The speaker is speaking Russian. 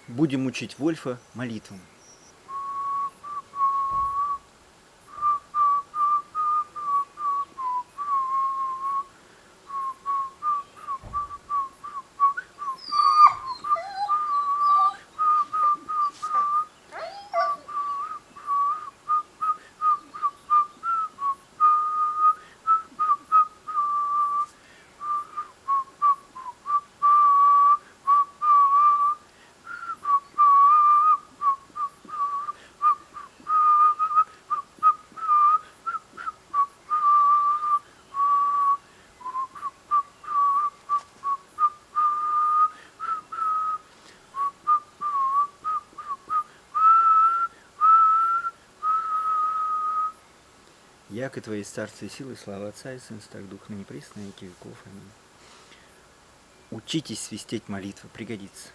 Будем учить Вольфа молитвам. Яко Твои царствие и силы, слава Отца и Сына, так Дух, ныне присно, и веки веков. Аминь. Учитесь свистеть молитвы, пригодится.